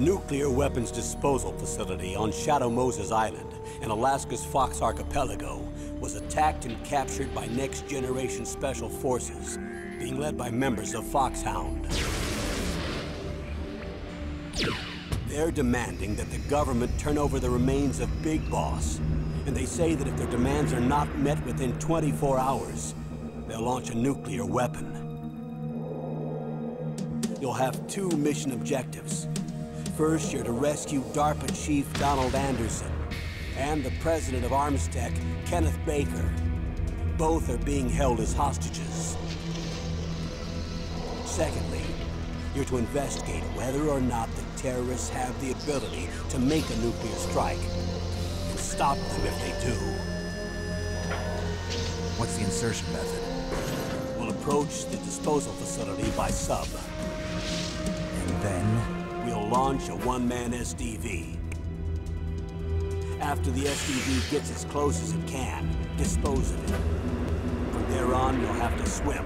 nuclear weapons disposal facility on Shadow Moses Island in Alaska's Fox Archipelago was attacked and captured by next-generation special forces, being led by members of Foxhound. They're demanding that the government turn over the remains of Big Boss, and they say that if their demands are not met within 24 hours, they'll launch a nuclear weapon. You'll have two mission objectives. First, you're to rescue DARPA Chief Donald Anderson and the president of Armstech, Kenneth Baker. Both are being held as hostages. Secondly, you're to investigate whether or not the terrorists have the ability to make a nuclear strike and stop them if they do. What's the insertion method? We'll approach the disposal facility by sub. And then? We'll launch a one-man SDV. After the SDV gets as close as it can, dispose of it. From there on, you'll have to swim.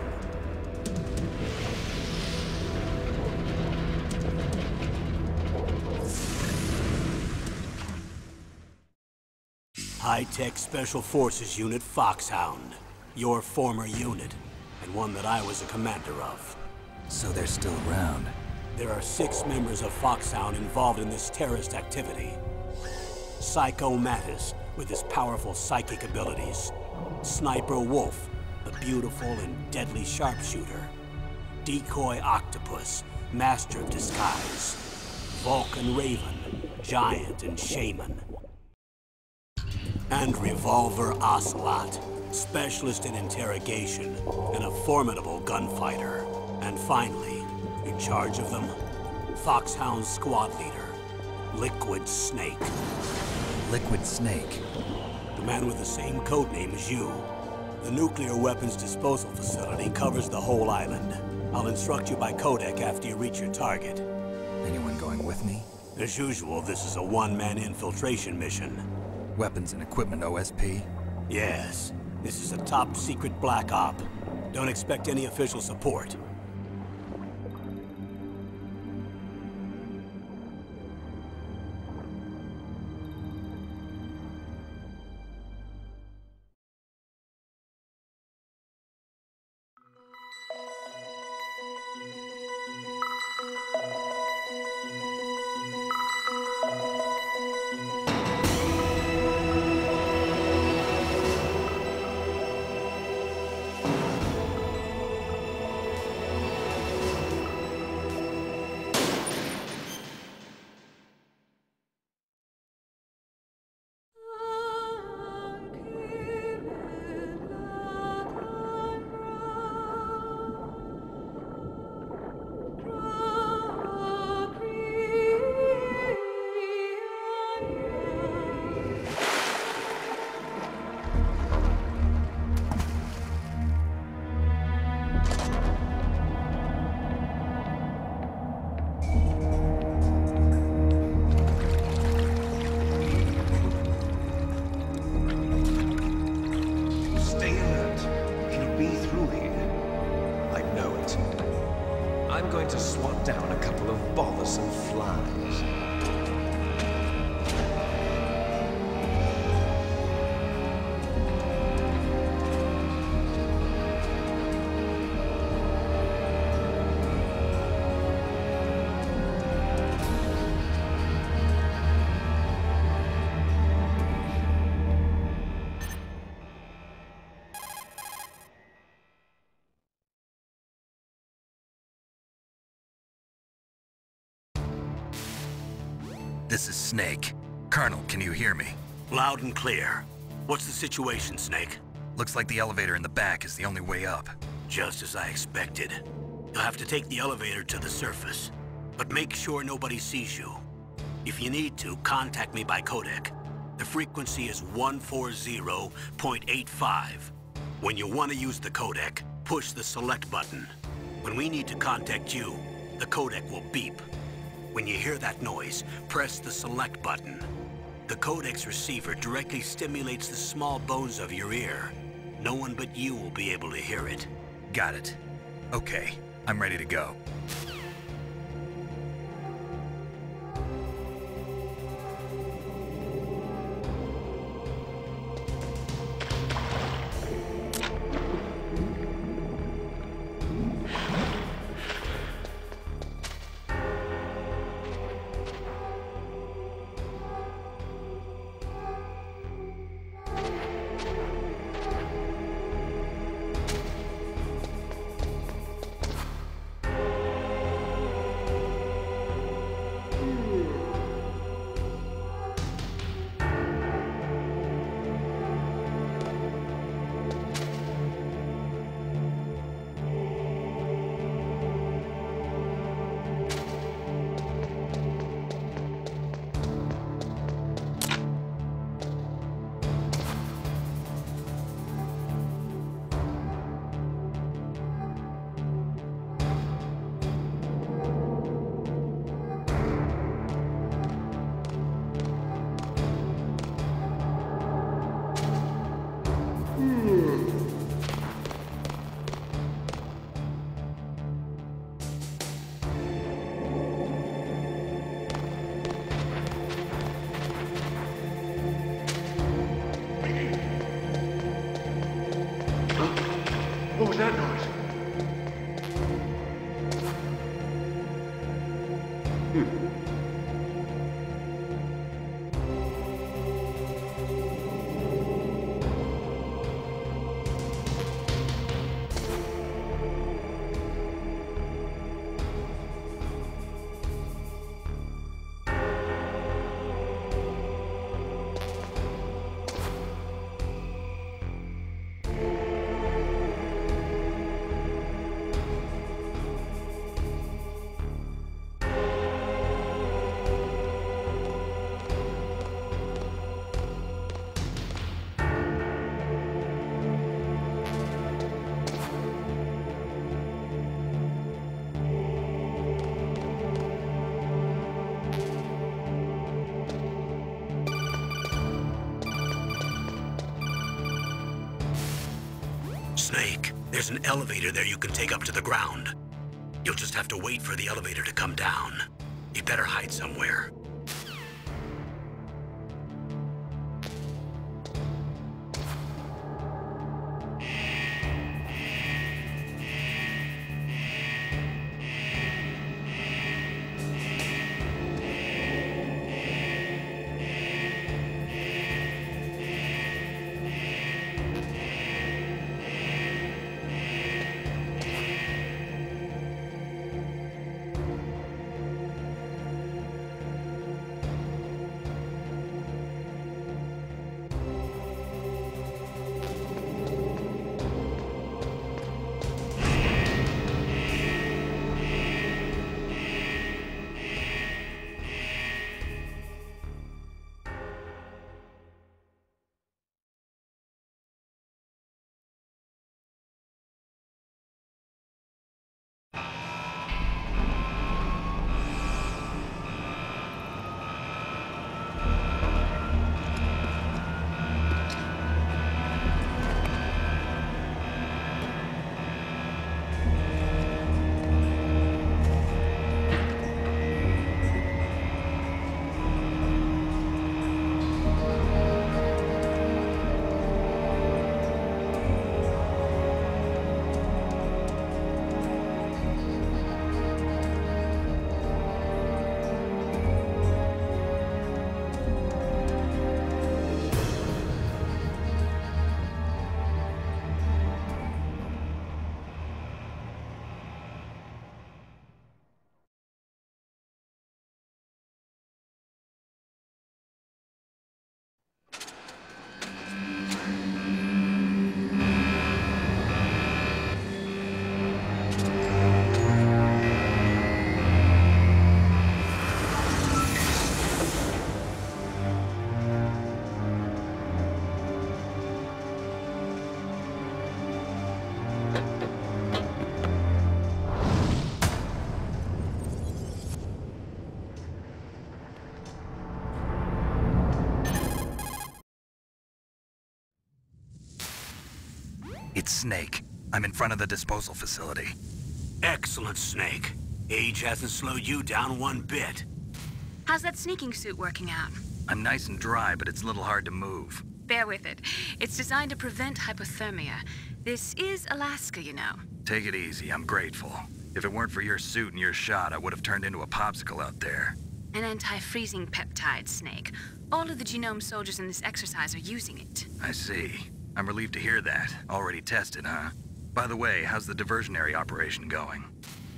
High-Tech Special Forces Unit Foxhound. Your former unit, and one that I was a commander of. So they're still around. There are 6 members of Foxhound involved in this terrorist activity. Psycho Mattis, with his powerful psychic abilities. Sniper Wolf, the beautiful and deadly sharpshooter. Decoy Octopus, master of disguise. Vulcan Raven, giant and shaman. And Revolver Ocelot, specialist in interrogation and a formidable gunfighter. And finally, in charge of them, Foxhound's squad leader, Liquid Snake. Liquid Snake? The man with the same codename as you. The nuclear weapons disposal facility covers the whole island. I'll instruct you by codec after you reach your target. Anyone going with me? As usual, this is a one-man infiltration mission. Weapons and equipment OSP? Yes. This is a top-secret black op. Don't expect any official support. I'm going to swat down a couple of bothersome flies. This is Snake. Colonel, can you hear me? Loud and clear. What's the situation, Snake? Looks like the elevator in the back is the only way up. Just as I expected. You'll have to take the elevator to the surface. But make sure nobody sees you. If you need to, contact me by codec. The frequency is 140.85. When you want to use the codec, push the select button. When we need to contact you, the codec will beep. When you hear that noise, press the select button. The codec's receiver directly stimulates the small bones of your ear. No one but you will be able to hear it. Got it. Okay, I'm ready to go. was that noise? Snake, there's an elevator there you can take up to the ground. You'll just have to wait for the elevator to come down. You better hide somewhere. It's Snake. I'm in front of the disposal facility. Excellent, Snake. Age hasn't slowed you down one bit. How's that sneaking suit working out? I'm nice and dry, but it's a little hard to move. Bear with it. It's designed to prevent hypothermia. This is Alaska, you know. Take it easy, I'm grateful. If it weren't for your suit and your shot, I would have turned into a popsicle out there. An anti-freezing peptide, Snake. All of the genome soldiers in this exercise are using it. I see. I'm relieved to hear that. Already tested, huh? By the way, how's the diversionary operation going?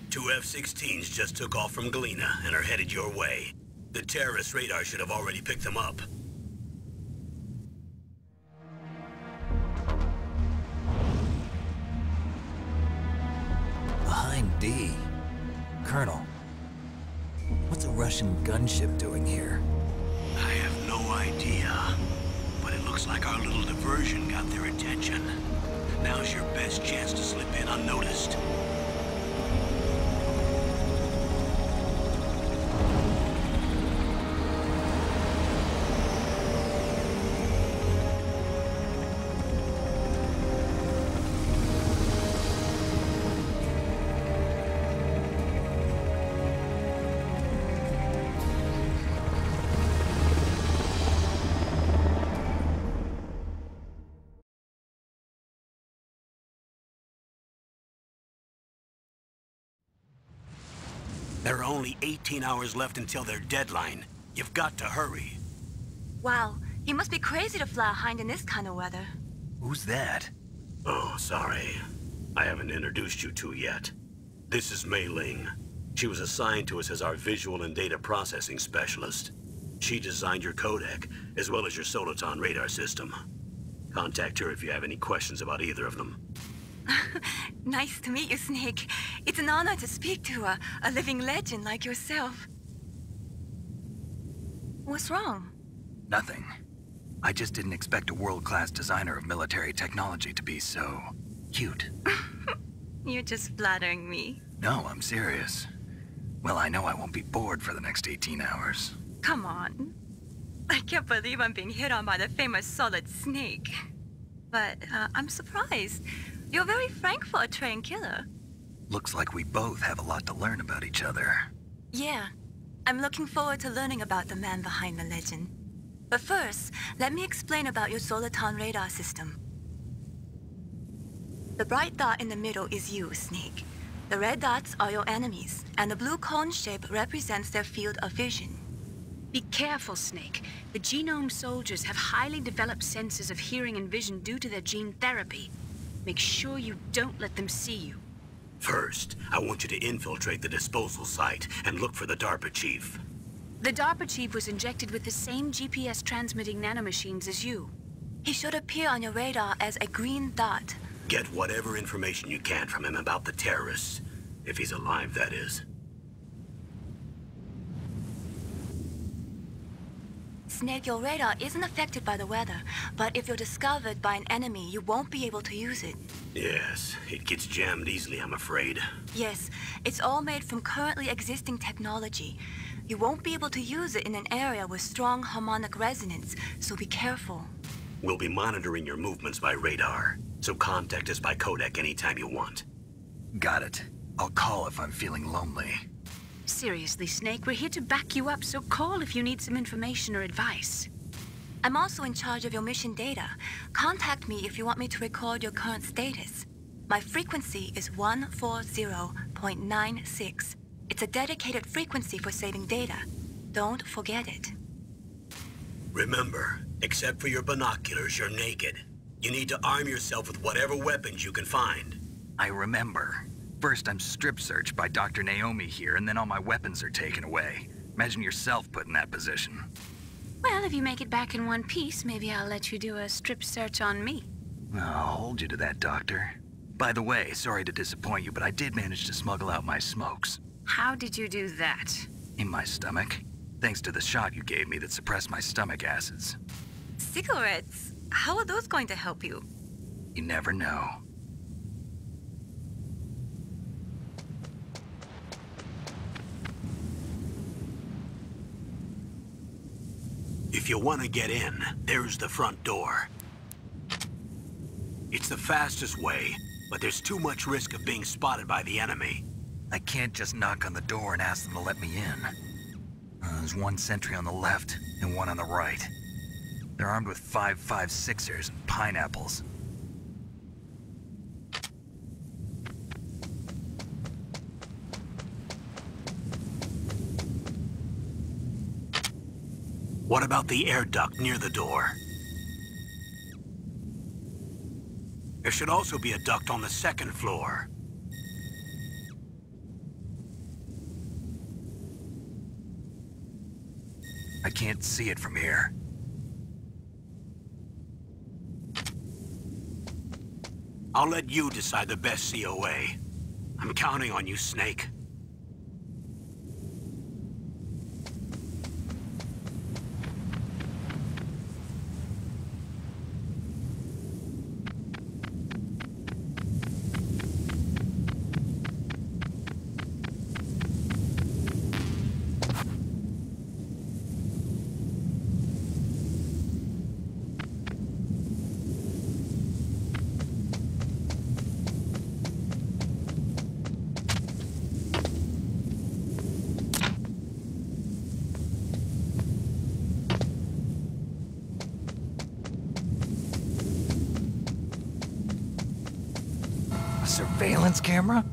2 F-16s just took off from Galena and are headed your way. The terrorist radar should have already picked them up. Behind D. Colonel, what's a Russian gunship doing here? I have no idea. But it looks like our little diversion got their attention. Now's your best chance to slip in unnoticed. There are only 18 hours left until their deadline. You've got to hurry. Wow, you must be crazy to fly a hind in this kind of weather. Who's that? Oh, sorry. I haven't introduced you to yet. This is Mei Ling. She was assigned to us as our visual and data processing specialist. She designed your codec, as well as your Soliton radar system. Contact her if you have any questions about either of them. Nice to meet you, Snake. It's an honor to speak to a living legend like yourself. What's wrong? Nothing. I just didn't expect a world-class designer of military technology to be so cute. You're just flattering me. No, I'm serious. Well, I know I won't be bored for the next 18 hours. Come on. I can't believe I'm being hit on by the famous Solid Snake. But I'm surprised. You're very frank for a trained killer. Looks like we both have a lot to learn about each other. Yeah. I'm looking forward to learning about the man behind the legend. But first, let me explain about your Soliton radar system. The bright dot in the middle is you, Snake. The red dots are your enemies, and the blue cone shape represents their field of vision. Be careful, Snake. The genome soldiers have highly developed senses of hearing and vision due to their gene therapy. Make sure you don't let them see you. First, I want you to infiltrate the disposal site and look for the DARPA chief. The DARPA chief was injected with the same GPS transmitting nanomachines as you. He should appear on your radar as a green dot. Get whatever information you can from him about the terrorists. If he's alive, that is. Snake, your radar isn't affected by the weather, but if you're discovered by an enemy, you won't be able to use it. Yes, it gets jammed easily, I'm afraid. Yes, it's all made from currently existing technology. You won't be able to use it in an area with strong harmonic resonance, so be careful. We'll be monitoring your movements by radar, so contact us by codec anytime you want. Got it. I'll call if I'm feeling lonely. Seriously, Snake, we're here to back you up, so call if you need some information or advice. I'm also in charge of your mission data. Contact me if you want me to record your current status. My frequency is 140.96. It's a dedicated frequency for saving data. Don't forget it. Remember, except for your binoculars, you're naked. You need to arm yourself with whatever weapons you can find. I remember. First, I'm strip-searched by Dr. Naomi here, and then all my weapons are taken away. Imagine yourself put in that position. Well, if you make it back in one piece, maybe I'll let you do a strip search on me. I'll hold you to that, Doctor. By the way, sorry to disappoint you, but I did manage to smuggle out my smokes. How did you do that? In my stomach. Thanks to the shot you gave me that suppressed my stomach acids. Cigarettes? How are those going to help you? You never know. If you want to get in, there's the front door. It's the fastest way, but there's too much risk of being spotted by the enemy. I can't just knock on the door and ask them to let me in. There's one sentry on the left and one on the right. They're armed with 5.56ers and pineapples. What about the air duct near the door? There should also be a duct on the second floor. I can't see it from here. I'll let you decide the best COA. I'm counting on you, Snake. Surveillance camera?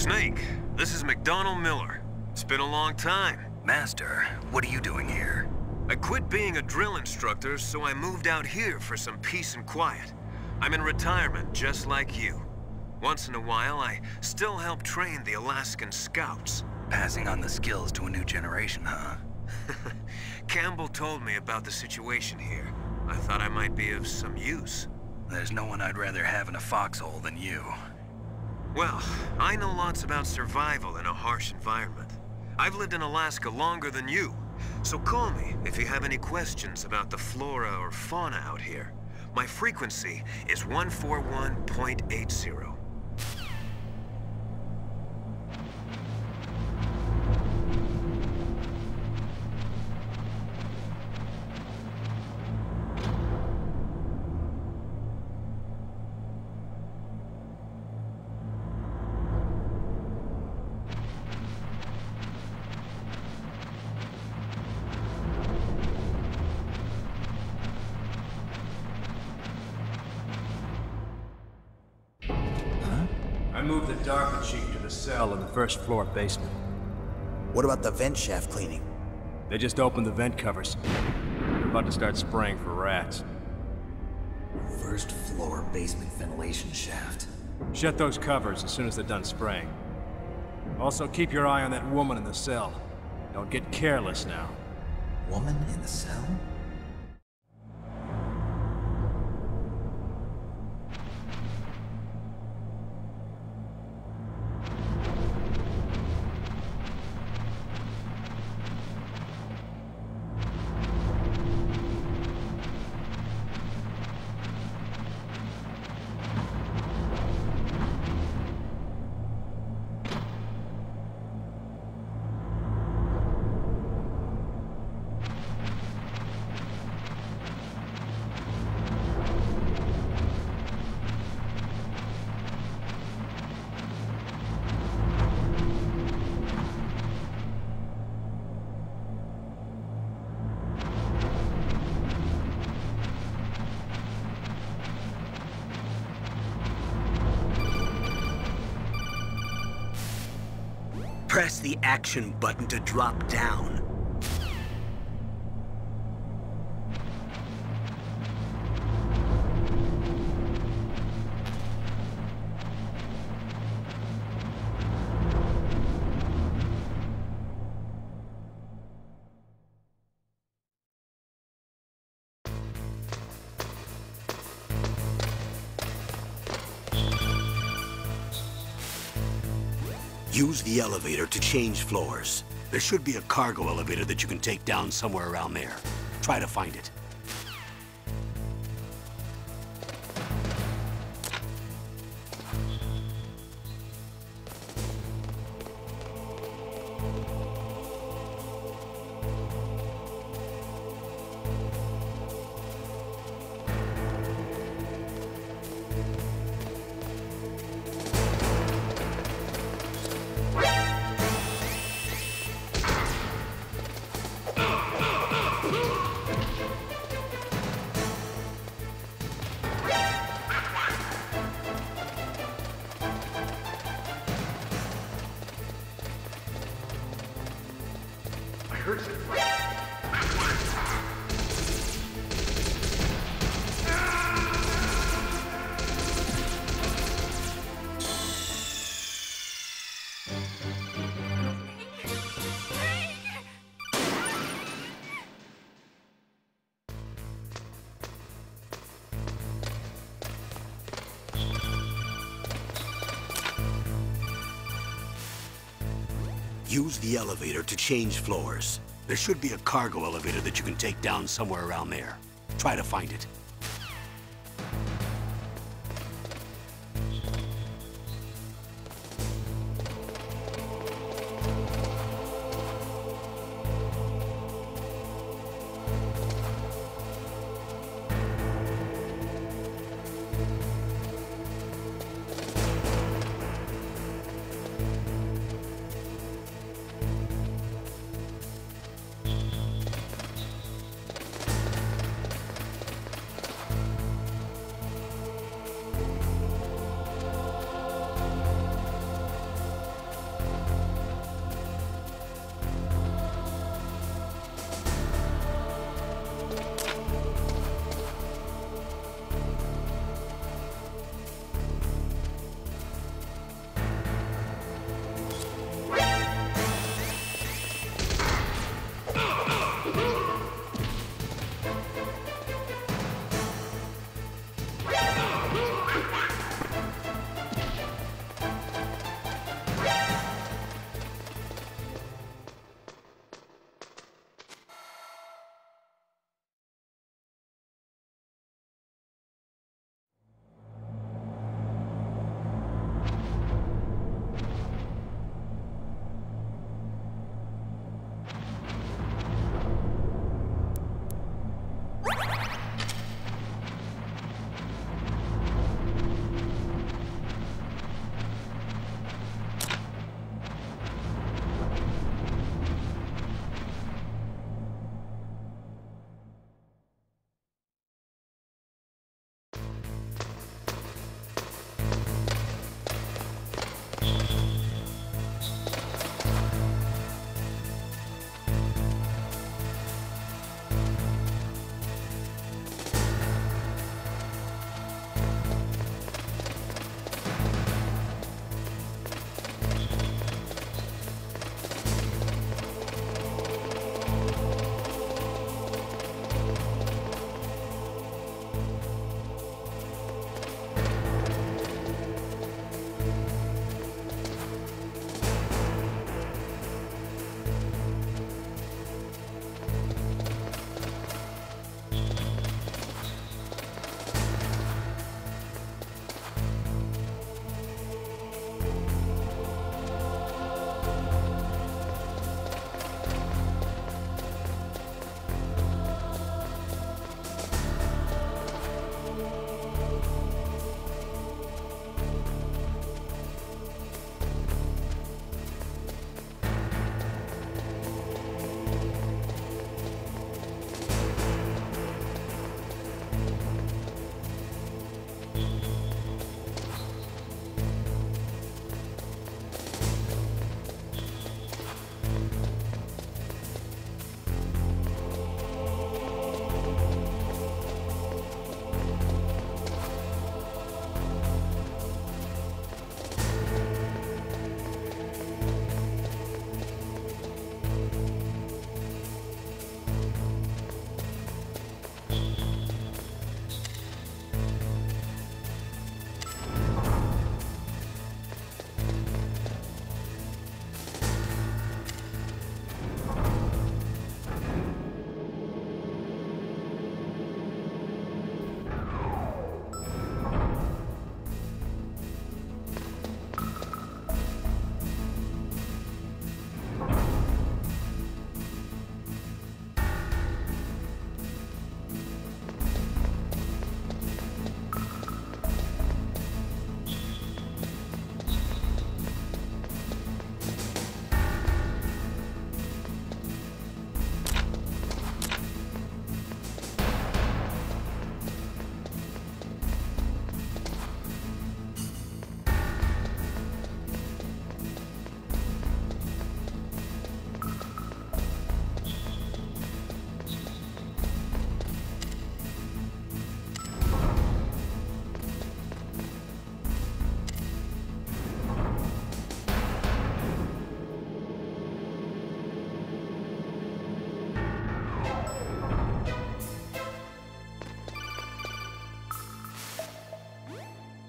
Snake, this is McDonald Miller. It's been a long time. Master, what are you doing here? I quit being a drill instructor, so I moved out here for some peace and quiet. I'm in retirement, just like you. Once in a while, I still help train the Alaskan Scouts. Passing on the skills to a new generation, huh? Campbell told me about the situation here. I thought I might be of some use. There's no one I'd rather have in a foxhole than you. Well, I know lots about survival in a harsh environment. I've lived in Alaska longer than you, so call me if you have any questions about the flora or fauna out here. My frequency is 141.80. I moved the darker cheek to the cell in the first floor basement. What about the vent shaft cleaning? They just opened the vent covers. They're about to start spraying for rats. First floor basement ventilation shaft. Shut those covers as soon as they're done spraying. Also, keep your eye on that woman in the cell. Don't get careless now. Woman in the cell? Press the action button to drop down. Use the elevator to change floors. There should be a cargo elevator that you can take down somewhere around there. Try to find it. Use the elevator to change floors. There should be a cargo elevator that you can take down somewhere around there. Try to find it.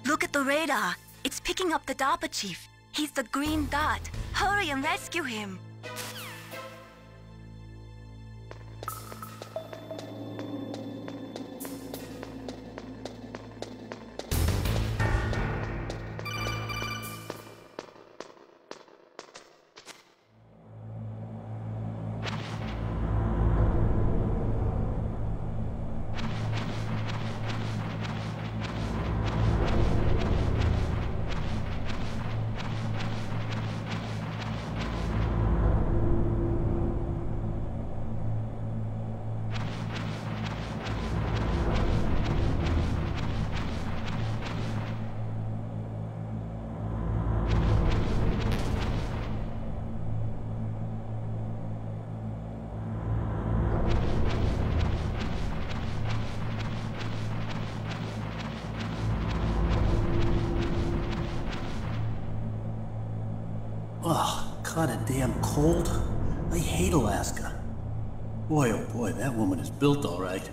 Look at the radar. It's picking up the DARPA chief. He's the green dot. Hurry and rescue him. Ugh, kinda damn cold. I hate Alaska. Boy, oh boy, that woman is built all right.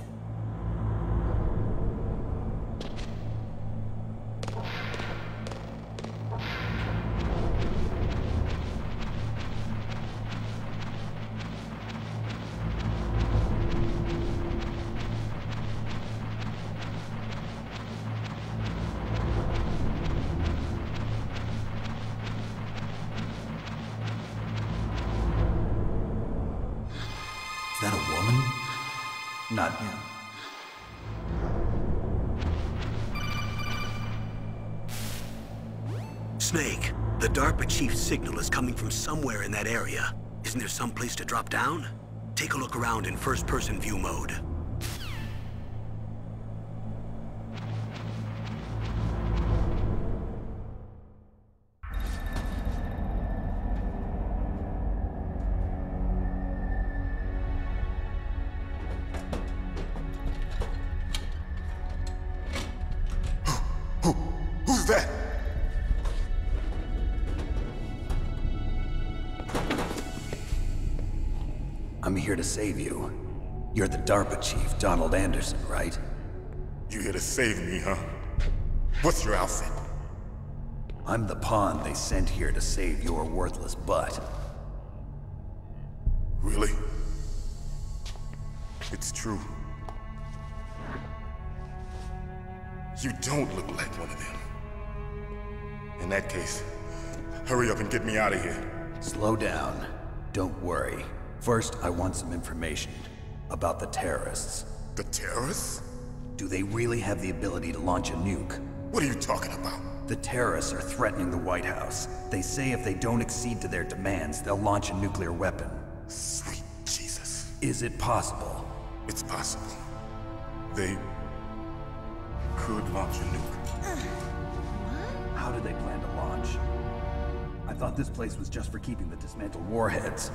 Is that a woman? Not him. Snake, the DARPA chief's signal is coming from somewhere in that area. Isn't there some place to drop down? Take a look around in first-person view mode. Who's that? I'm here to save you. You're the DARPA chief, Donald Anderson, right? You here to save me, huh? What's your outfit? I'm the pawn they sent here to save your worthless butt. Really? It's true. You don't look like one of them. In that case, hurry up and get me out of here. Slow down. Don't worry. First, I want some information about the terrorists. The terrorists? Do they really have the ability to launch a nuke? What are you talking about? The terrorists are threatening the White House. They say if they don't accede to their demands, they'll launch a nuclear weapon. Sweet Jesus. Is it possible? It's possible. They... could launch a nuke. How did they plan to launch? I thought this place was just for keeping the dismantled warheads.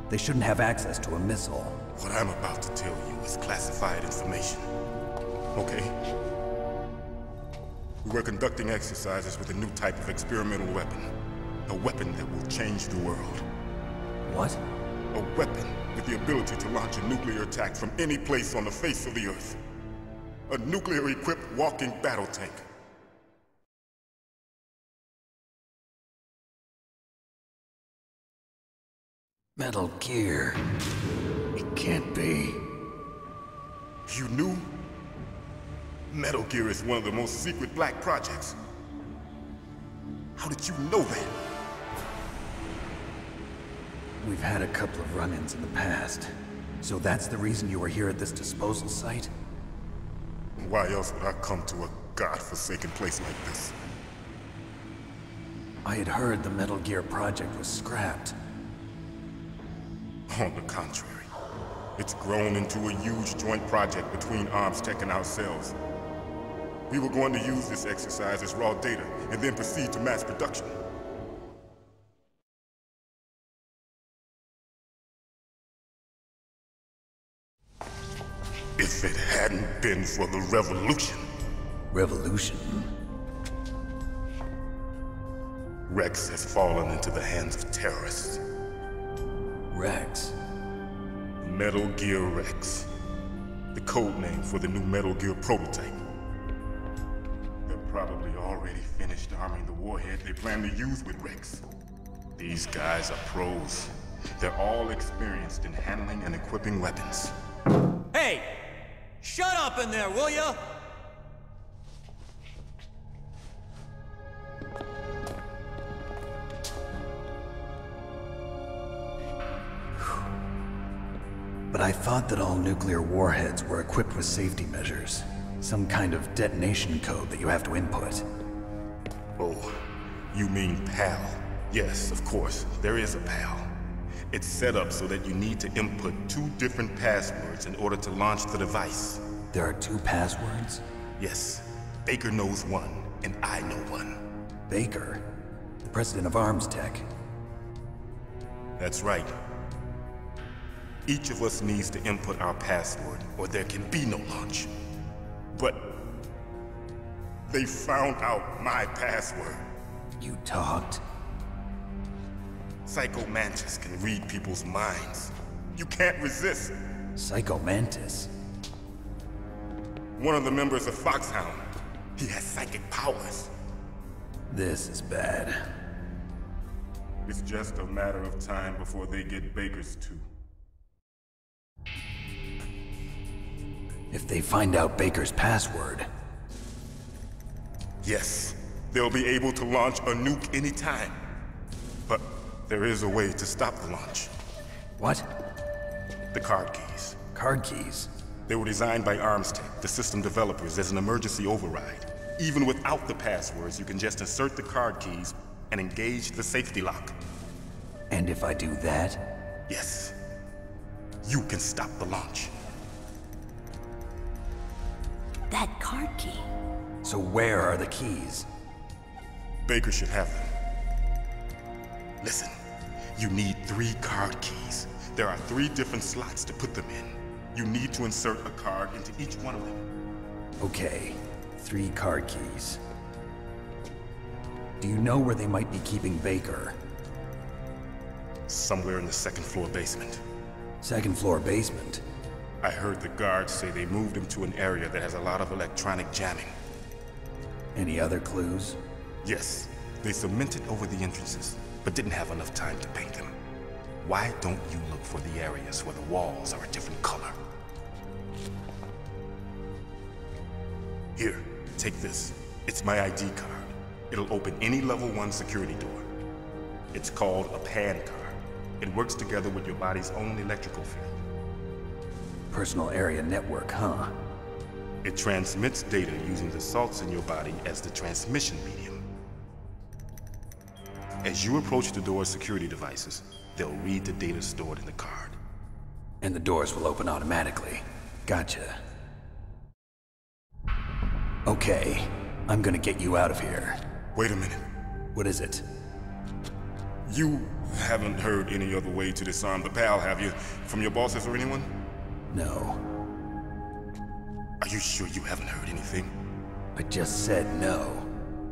They shouldn't have access to a missile. What I'm about to tell you is classified information. Okay? We were conducting exercises with a new type of experimental weapon. A weapon that will change the world. What? A weapon with the ability to launch a nuclear attack from any place on the face of the Earth. A nuclear-equipped walking battle tank. Metal Gear. It can't be. You knew? Metal Gear is one of the most secret black projects. How did you know that? We've had a couple of run-ins in the past. So that's the reason you were here at this disposal site? Why else would I come to a god-forsaken place like this? I had heard the Metal Gear project was scrapped. On the contrary, it's grown into a huge joint project between Arms Tech and ourselves. We were going to use this exercise as raw data and then proceed to mass production. If it hadn't been for the revolution. Revolution? Rex has fallen into the hands of terrorists. Rex? Metal Gear Rex. The code name for the new Metal Gear prototype. They're probably already finished arming the warhead they plan to use with Rex. These guys are pros. They're all experienced in handling and equipping weapons. Hey! Shut up in there, will ya? But I thought that all nuclear warheads were equipped with safety measures. Some kind of detonation code that you have to input. Oh, you mean PAL? Yes, of course, there is a PAL. It's set up so that you need to input 2 different passwords in order to launch the device. There are 2 passwords? Yes. Baker knows one, and I know one. Baker? The president of Arms Tech? That's right. Each of us needs to input our password, or there can be no launch. But they found out my password. You talked? Psycho Mantis can read people's minds. You can't resist. Psycho Mantis? One of the members of Foxhound. He has psychic powers. This is bad. It's just a matter of time before they get Baker's too. If they find out Baker's password... Yes, they'll be able to launch a nuke anytime. But there is a way to stop the launch. What? The card keys. Card keys? They were designed by Arms Tech, the system developers, as an emergency override. Even without the passwords, you can just insert the card keys and engage the safety lock. And if I do that? Yes. You can stop the launch. That card key. So where are the keys? Baker should have them. Listen, you need 3 card keys. There are 3 different slots to put them in. You need to insert a card into each one of them. Okay, 3 card keys. Do you know where they might be keeping Baker? Somewhere in the 2nd floor basement. 2nd floor basement? I heard the guards say they moved him to an area that has a lot of electronic jamming. Any other clues? Yes. They cemented over the entrances, but didn't have enough time to paint them. Why don't you look for the areas where the walls are a different color? Here, take this. It's my ID card. It'll open any level 1 security door. It's called a PAN card. It works together with your body's own electrical field. Personal area network, huh? It transmits data using the salts in your body as the transmission medium. As you approach the door's security devices, they'll read the data stored in the card. And the doors will open automatically. Gotcha. Okay, I'm gonna get you out of here. Wait a minute. What is it? You haven't heard any other way to disarm the PAL, have you? From your bosses or anyone? No. Are you sure you haven't heard anything? I just said no.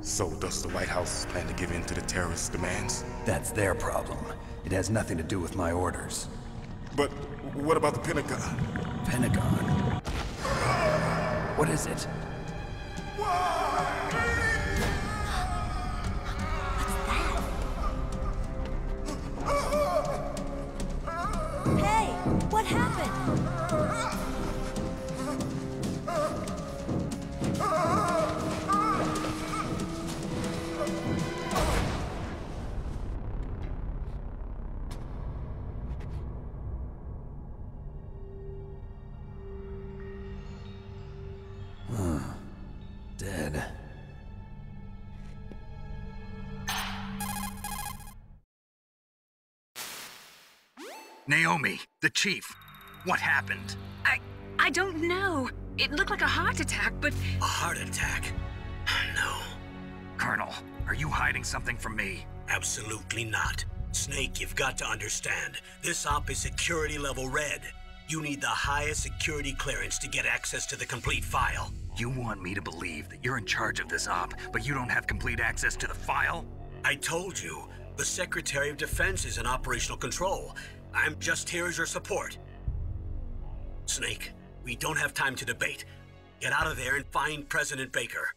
So does the White House plan to give in to the terrorists' demands? That's their problem. It has nothing to do with my orders. But what about the Pentagon? Pentagon? What is it? Hey, what happened? Dead. Naomi, the chief. What happened? I don't know. It looked like a heart attack, but... A heart attack? No. Colonel, are you hiding something from me? Absolutely not. Snake, you've got to understand. This op is security level red. You need the highest security clearance to get access to the complete file. You want me to believe that you're in charge of this op, but you don't have complete access to the file? I told you, the Secretary of Defense is in operational control. I'm just here as your support. Snake, we don't have time to debate. Get out of there and find President Baker.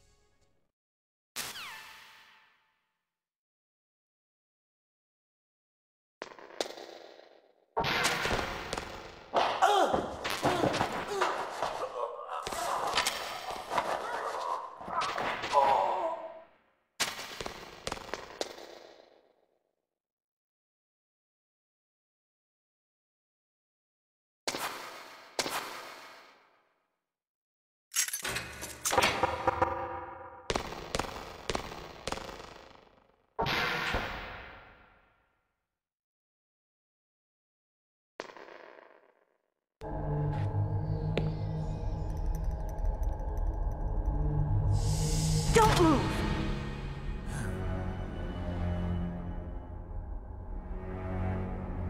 Don't move!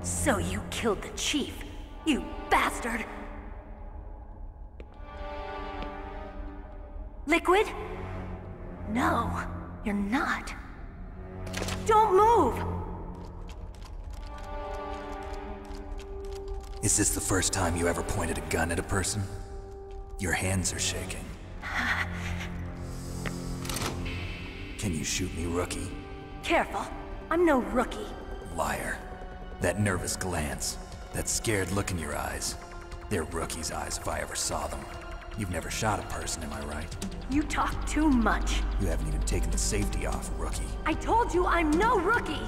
So you killed the chief, you bastard! Liquid? No, you're not. Don't move! Is this the first time you ever pointed a gun at a person? Your hands are shaking. Can you shoot me, rookie? Careful, I'm no rookie. Liar. That nervous glance, that scared look in your eyes. They're rookie's eyes if I ever saw them. You've never shot a person, am I right? You talk too much. You haven't even taken the safety off, rookie. I told you I'm no rookie!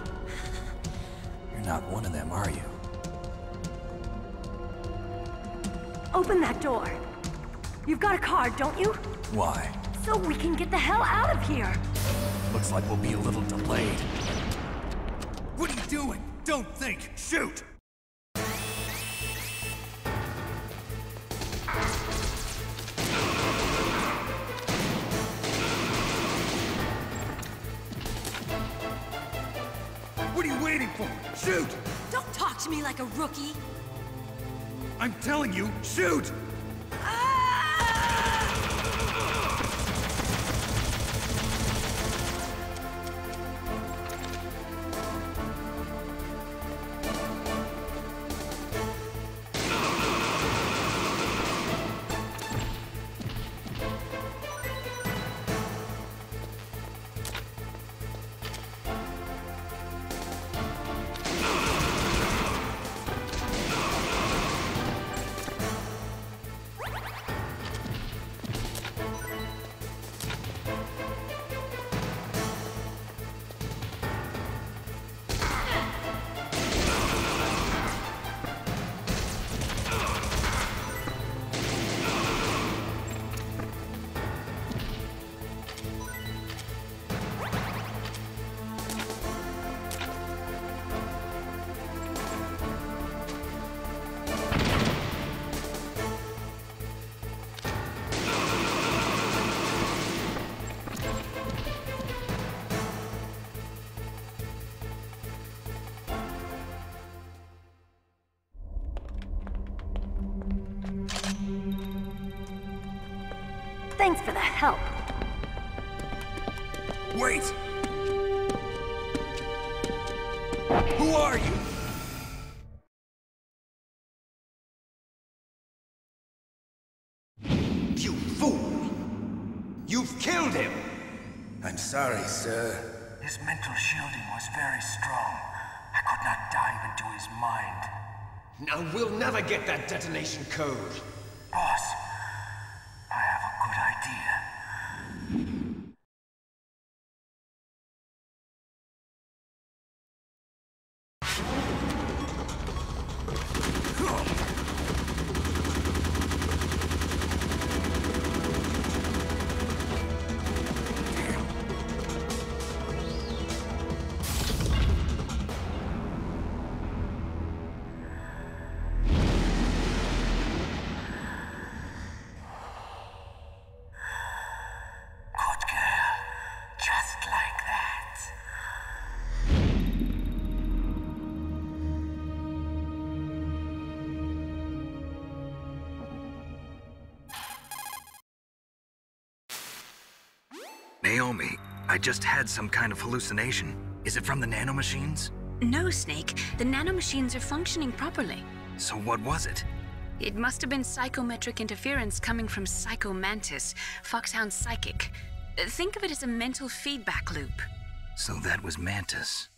You're not one of them, are you? Open that door. You've got a card, don't you? Why? So we can get the hell out of here! Looks like we'll be a little delayed. What are you doing? Don't think! Shoot! What are you waiting for? Shoot! Don't talk to me like a rookie! I'm telling you, shoot! Thanks for the help. Wait! Who are you? You fool! You've killed him! I'm sorry, sir. His mental shielding was very strong. I could not dive into his mind. Now we'll never get that detonation code. Boss, I have a good idea. Naomi, I just had some kind of hallucination. Is it from the nanomachines? No, Snake. The nanomachines are functioning properly. So what was it? It must have been psychometric interference coming from Psycho Mantis, Foxhound's psychic. Think of it as a mental feedback loop. So that was Mantis.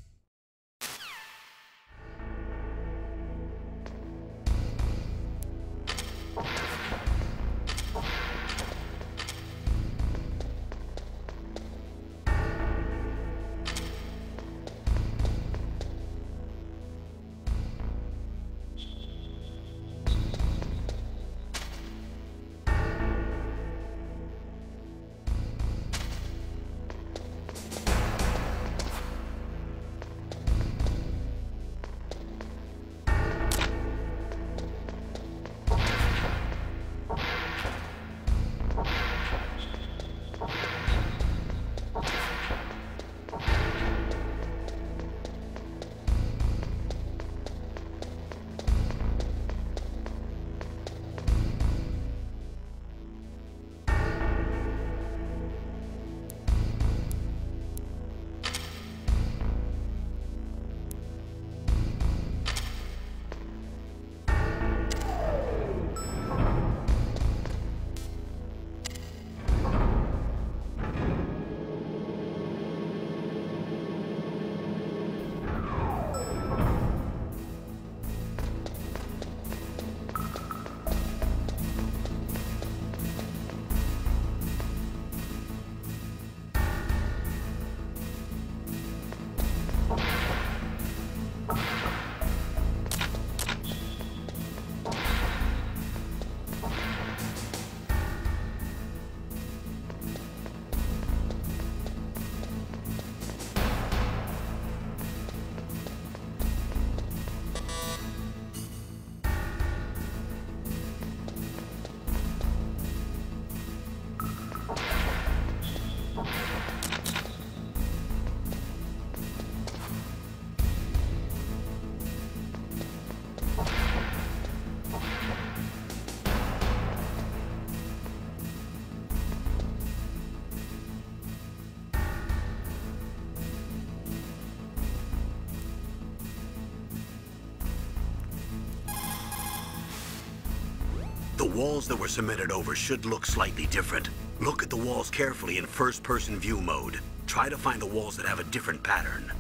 The walls that were cemented over should look slightly different. Look at the walls carefully in first-person view mode. Try to find the walls that have a different pattern.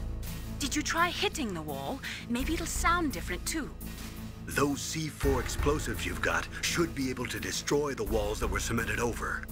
Did you try hitting the wall? Maybe it'll sound different too. Those C4 explosives you've got should be able to destroy the walls that were cemented over.